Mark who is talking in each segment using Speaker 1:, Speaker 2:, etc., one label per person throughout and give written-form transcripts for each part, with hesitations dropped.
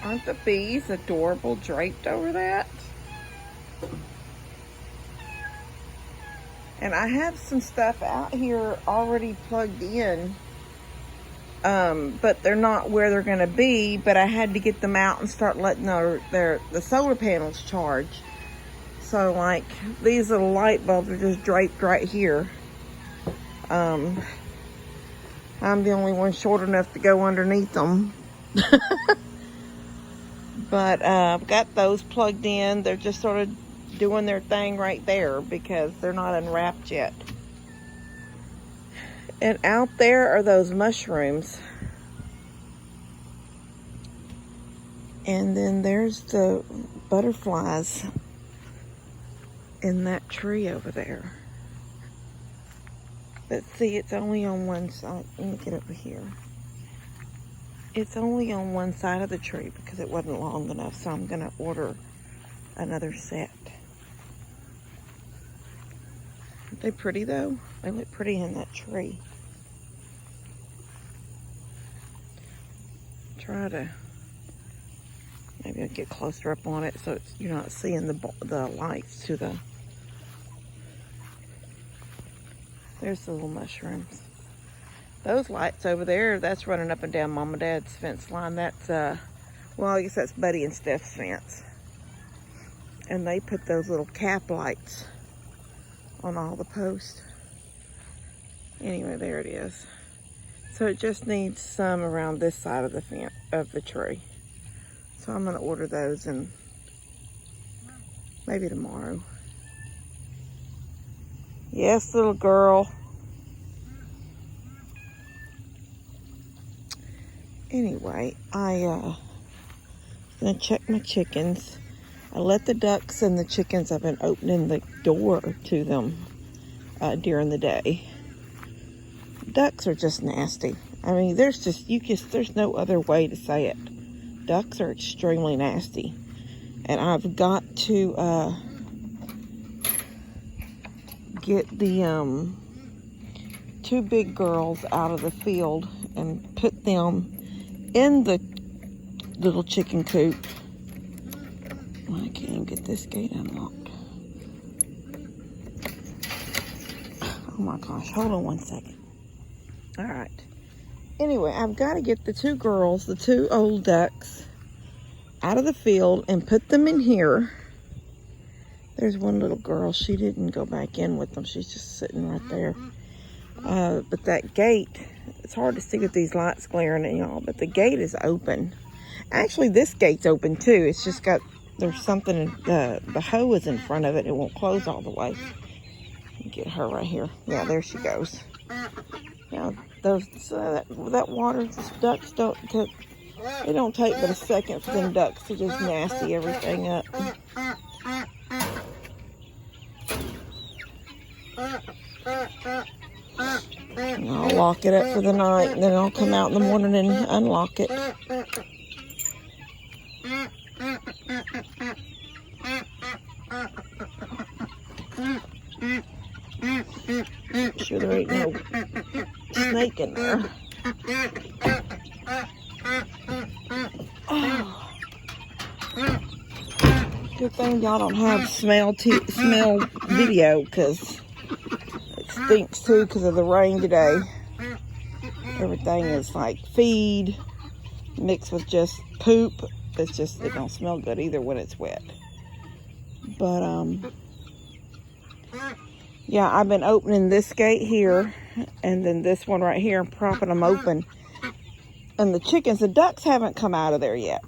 Speaker 1: Aren't the bees adorable draped over that? And I have some stuff out here already plugged in, but they're not where they're going to be. But I had to get them out and start letting the solar panels charge. So like these little light bulbs are just draped right here. I'm the only one short enough to go underneath them. But I've got those plugged in. They're just sort of doing their thing right there because they're not unwrapped yet. And out there are those mushrooms. And then there's the butterflies in that tree over there. But see, it's only on one side. Let me get over here. It's only on one side of the tree because it wasn't long enough, so I'm going to order another set. Aren't they pretty though? They look pretty in that tree. Try to, maybe I'll get closer up on it so you're not seeing the lights to the, there's the little mushrooms. Those lights over there, that's running up and down Mom and Dad's fence line. That's, well, I guess that's Buddy and Steph's fence. And they put those little cap lights on all the posts. Anyway, there it is. So it just needs some around this side of the fence, of the tree. So I'm gonna order those and maybe tomorrow. Yes, little girl. Anyway, I'm gonna check my chickens. I let the ducks and the chickens, I've been opening the door to them during the day. Ducks are just nasty. I mean, there's no other way to say it. Ducks are extremely nasty. And I've got to get the two big girls out of the field and put them in the little chicken coop. I can't even get this gate unlocked. Oh my gosh, hold on one second. All right. Anyway, I've got to get the two girls, the two old ducks, out of the field and put them in here. There's one little girl. She didn't go back in with them. She's just sitting right there. But that gate, it's hard to see with these lights glaring at y'all, but the gate is open. Actually, this gate's open too. It's just got, there's something, the hoe is in front of it. It won't close all the way. Get her right here. Yeah, there she goes. Now, that water, these ducks it don't take but a second for them ducks to just nasty everything up. And I'll lock it up for the night, and then I'll come out in the morning and unlock it. Make sure there ain't no snake in there. Oh. Good thing y'all don't have smell video, because it stinks too because of the rain today. Everything is like feed mixed with just poop. It don't smell good either when it's wet. But yeah, I've been opening this gate here and then this one right here and propping them open. And the ducks haven't come out of there yet.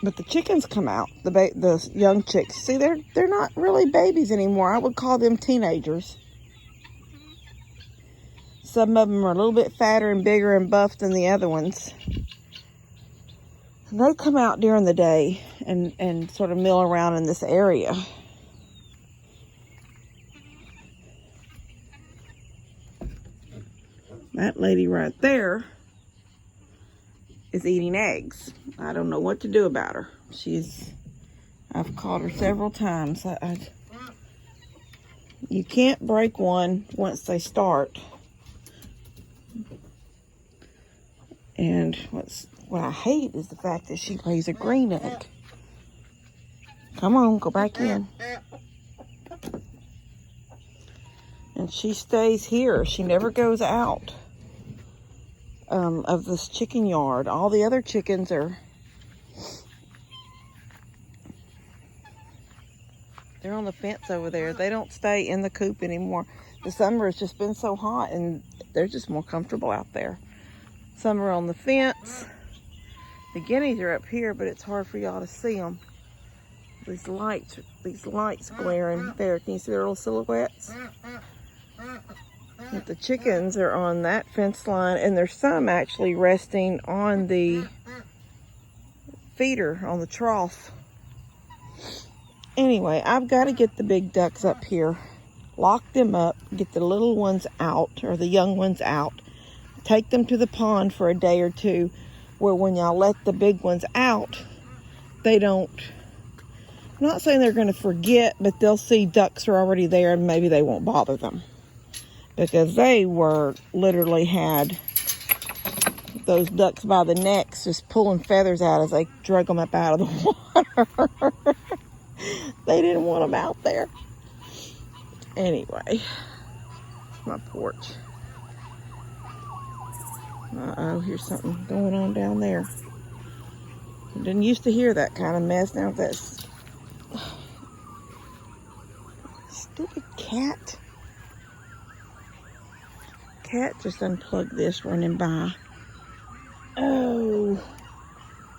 Speaker 1: But the chickens come out, the young chicks. See, they're not really babies anymore. I would call them teenagers. Some of them are a little bit fatter and bigger and buff than the other ones. And they come out during the day and sort of mill around in this area. That lady right there is eating eggs. I don't know what to do about her. I've caught her several times. You can't break one once they start. And what I hate is the fact that she lays a green egg. Come on, go back in. And she stays here. She never goes out of this chicken yard. All the other chickens are... They're on the fence over there. They don't stay in the coop anymore. The summer has just been so hot and they're just more comfortable out there. Some are on the fence. The guineas are up here, but it's hard for y'all to see them. These lights glaring there. Can you see their little silhouettes? But the chickens are on that fence line, and there's some actually resting on the feeder, on the trough. Anyway, I've got to get the big ducks up here, lock them up, get the little ones out, or the young ones out, take them to the pond for a day or two, where when y'all let the big ones out, they don't, I'm not saying they're going to forget, but they'll see ducks are already there and maybe they won't bother them. Because they were literally had those ducks by the necks just pulling feathers out as they drug them up out of the water. They didn't want them out there. Anyway, my porch. Uh-oh, here's something going on down there. I didn't used to hear that kind of mess. Now that's stupid cat. Cat just unplugged this running by. Oh,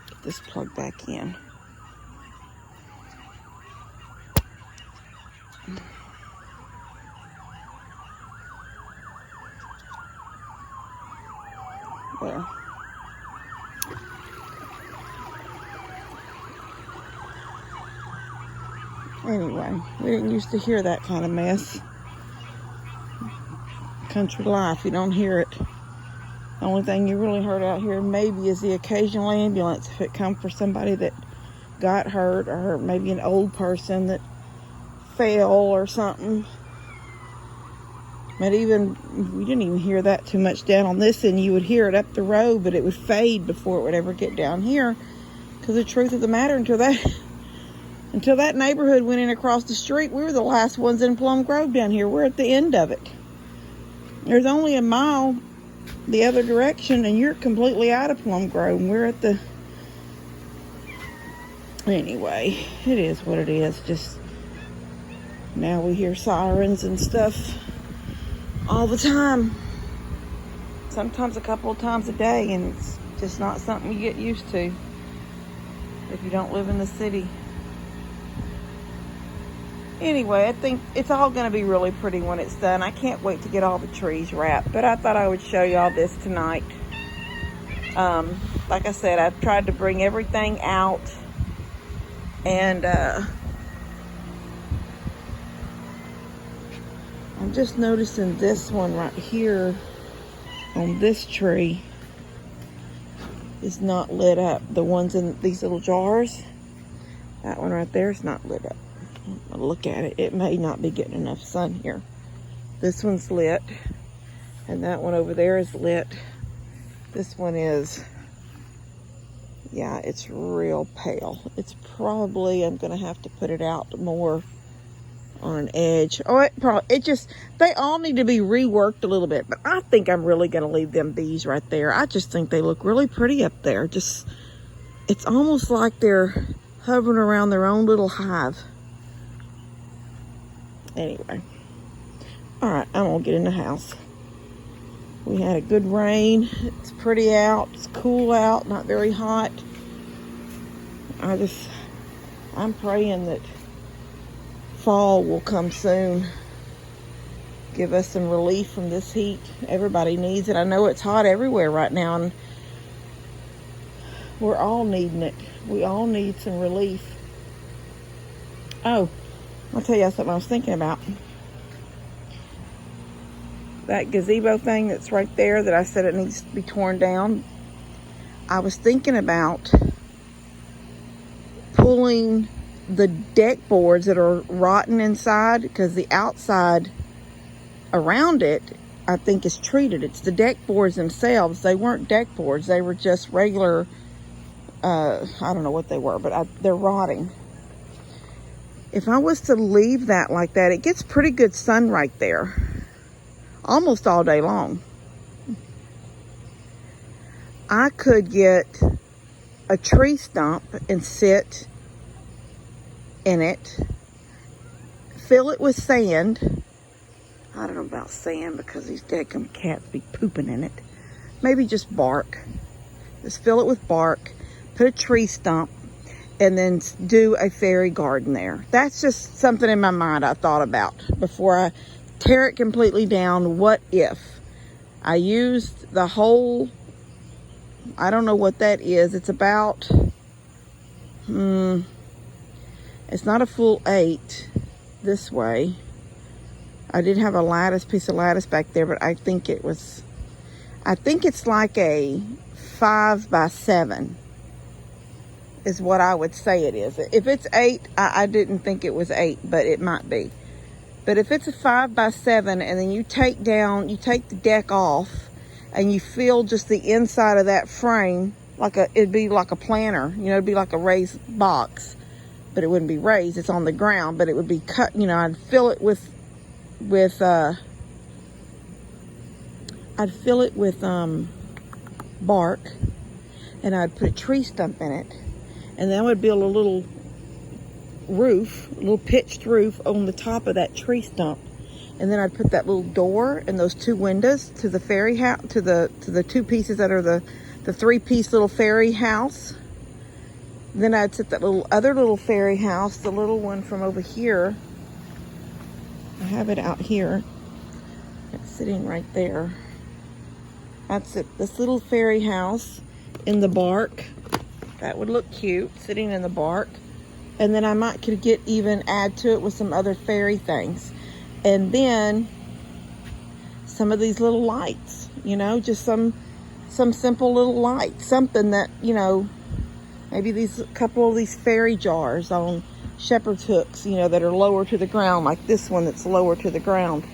Speaker 1: get this plug back in. There. Anyway, we didn't used to hear that kind of mess. Country life, you don't hear it. The only thing you really heard out here maybe is the occasional ambulance if it come for somebody that got hurt, or maybe an old person that fell or something. But even, we didn't even hear that too much down on this end. You would hear it up the road, but it would fade before it would ever get down here. Because the truth of the matter, until that neighborhood went in across the street, we were the last ones in Plum Grove down here. We're at the end of it. There's only a mile the other direction, and you're completely out of Plum Grove. And we're at the... Anyway, it is what it is. Just now we hear sirens and stuff all the time. Sometimes a couple of times a day, and it's just not something you get used to if you don't live in the city. Anyway, I think it's all going to be really pretty when it's done. I can't wait to get all the trees wrapped, but I thought I would show y'all this tonight. Like I said, I've tried to bring everything out, and I'm just noticing this one right here on this tree is not lit up. The ones in these little jars, that one right there is not lit up. Look at it. It may not be getting enough sun here. This one's lit, and that one over there is lit. This one is, yeah, it's real pale. It's probably, I'm gonna have to put it out more on an edge. Oh, they all need to be reworked a little bit, but I think I'm really gonna leave them bees right there. I just think they look really pretty up there. Just, it's almost like they're hovering around their own little hive. Anyway, all right, I'm gonna get in the house. We had a good rain. It's pretty out. It's cool out, not very hot. I'm praying that fall will come soon. Give us some relief from this heat. Everybody needs it. I know it's hot everywhere right now, and we're all needing it. We all need some relief. Oh, I'll tell you something I was thinking about. That gazebo thing that's right there that I said it needs to be torn down. I was thinking about pulling the deck boards that are rotten inside, because the outside around it I think is treated. It's the deck boards themselves. They weren't deck boards. They were just regular, I don't know what they were, but they're rotting. If I was to leave that like that, it gets pretty good sun right there. Almost all day long. I could get a tree stump and sit in it. Fill it with sand. I don't know about sand because these deadgum cats be pooping in it. Maybe just bark. Just fill it with bark. Put a tree stump. And then do a fairy garden there. That's just something in my mind I thought about before I tear it completely down. What if I used the whole, I don't know what that is. It's about, it's not a full 8 this way. I did have a piece of lattice back there, but I think it's like a 5 by 7. Is what I would say it is. If it's 8, I didn't think it was 8, but it might be. But if it's a 5 by 7, and then you take the deck off, and you fill just the inside of that frame, it'd be like a planter, you know, it'd be like a raised box, but it wouldn't be raised, it's on the ground, but it would be cut, you know, I'd fill it with bark, and I'd put a tree stump in it. And then I would build a little roof, a little pitched roof on the top of that tree stump. And then I'd put that little door and those 2 windows to the fairy house, to the 2 pieces that are the 3-piece little fairy house. Then I'd set that other little fairy house, the little one from over here. I have it out here. It's sitting right there. That's it. This little fairy house in the bark. That would look cute, sitting in the bark. And then I could add to it with some other fairy things. And then some of these little lights, you know, just some simple little lights. Something that, you know, maybe a couple of these fairy jars on shepherd's hooks, you know, that are lower to the ground, like this one that's lower to the ground.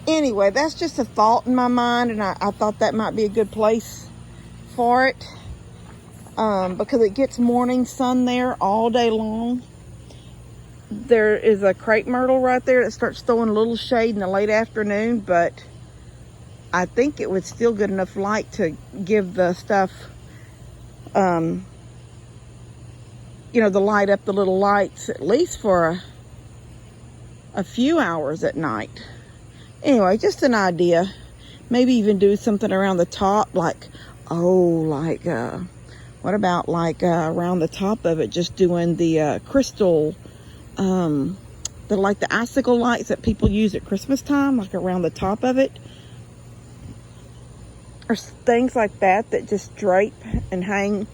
Speaker 1: Anyway, that's just a thought in my mind, and I thought that might be a good place for it. Because it gets morning sun there all day long. There is a crepe myrtle right there that starts throwing a little shade in the late afternoon, but I think it would still get enough light to give the stuff, you know, the light up the little lights at least for a few hours at night. Anyway, just an idea. Maybe even do something around the top, what about around the top of it, just doing the crystal, the icicle lights that people use at Christmas time, like around the top of it, or things like that just drape and hang,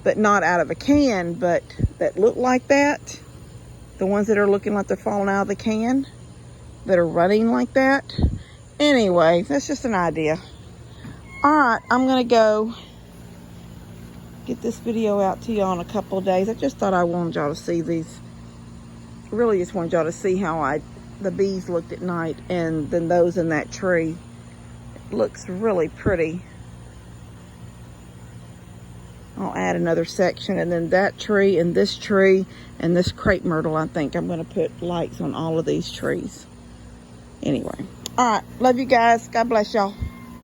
Speaker 1: but not out of a can, but that look like that. The ones that are looking like they're falling out of the can, that are running like that. Anyway, that's just an idea. All right, I'm gonna go get this video out to y'all in a couple of days. I just thought I wanted y'all to see these. Really just wanted y'all to see how the bees looked at night, and then those in that tree. It looks really pretty. I'll add another section, and then that tree and this crepe myrtle. I think I'm going to put lights on all of these trees. Anyway, all right, love you guys. God bless y'all.